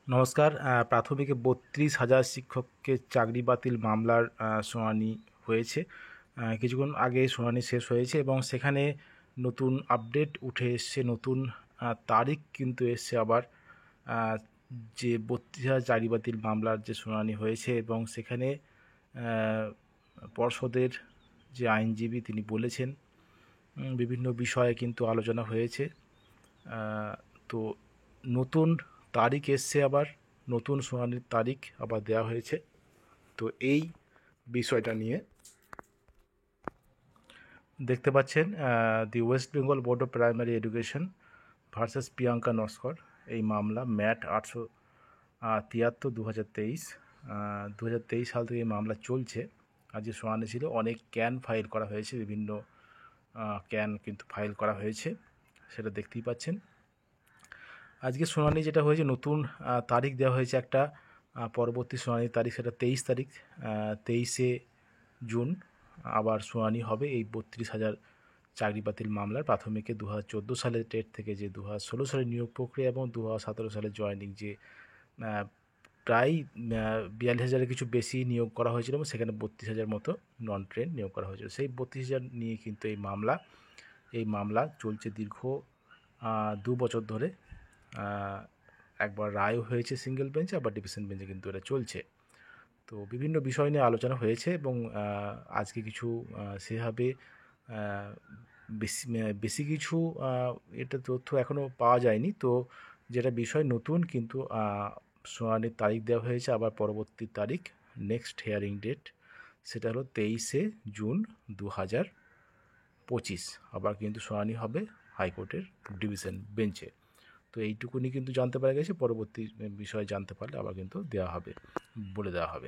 নমস্কার। প্রাথমিকে ৩২,০০০ শিক্ষককে চাকরি বাতিল মামলার শুনানি হয়েছে। কিছুক্ষণ আগে শুনানি শেষ হয়েছে এবং সেখানে নতুন আপডেট উঠে এসছে, নতুন তারিখ কিন্তু এসছে আবার। যে ৩২,০০০ চাকরি বাতিল মামলার যে শুনানি হয়েছে এবং সেখানে পর্ষদের যে আইনজীবী তিনি বলেছেন বিভিন্ন বিষয়ে কিন্তু আলোচনা হয়েছে। তো নতুন তারিখ এসছে, আবার নতুন শুনানির তারিখ আবার দেওয়া হয়েছে। তো এই বিষয়টা নিয়ে দেখতে পাচ্ছেন the West Bengal board of primary education versus Priyanka Naskar, এই মামলা ম্যাট 873 2023 সাল থেকে এই মামলা চলছে। আজকে শুনানি ছিল, অনেক ক্যান ফাইল করা হয়েছে, বিভিন্ন ক্যান কিন্তু ফাইল করা হয়েছে, সেটা দেখতেই পাচ্ছেন। আজকে শুনানি যেটা হয়েছে, নতুন তারিখ দেওয়া হয়েছে একটা, পরবর্তী শুনানির তারিখ সেটা 23 তারিখ, 23শে জুন আবার শুনানি হবে এই ৩২,০০০ চাকরি বাতিল মামলার। প্রাথমিকে 2014 সালের ডেট থেকে যে 2016 সালের নিয়োগ প্রক্রিয়া এবং 2017 সালের জয়েনিং, যে প্রায় 42,000-এর কিছু বেশি নিয়োগ করা হয়েছিল এবং সেখানে 32,000 মতো নন ট্রেন নিয়োগ করা হয়েছিল। সেই 32,000 নিয়ে কিন্তু এই মামলা চলছে দীর্ঘ 2 বছর ধরে। একবার রায়ও হয়েছে সিঙ্গেল বেঞ্চে, আবার ডিভিশন বেঞ্চে কিন্তু এটা চলছে। তো বিভিন্ন বিষয় নিয়ে আলোচনা হয়েছে এবং আজকে কিছু সেভাবে বেশি কিছু এটা তথ্য এখনও পাওয়া যায়নি। তো যেটা বিষয় নতুন কিন্তু শুনানির তারিখ দেওয়া হয়েছে, আবার পরবর্তী তারিখ নেক্সট হিয়ারিং ডেট সেটা হলো 23শে জুন 2025। আবার কিন্তু শুনানি হবে হাইকোর্টের ডিভিশন বেঞ্চে। তো এইটুকুনি কিন্তু জানতে পারা গেছে, পরবর্তী বিষয়ে জানতে পারলে আবার কিন্তু বলে দেওয়া হবে।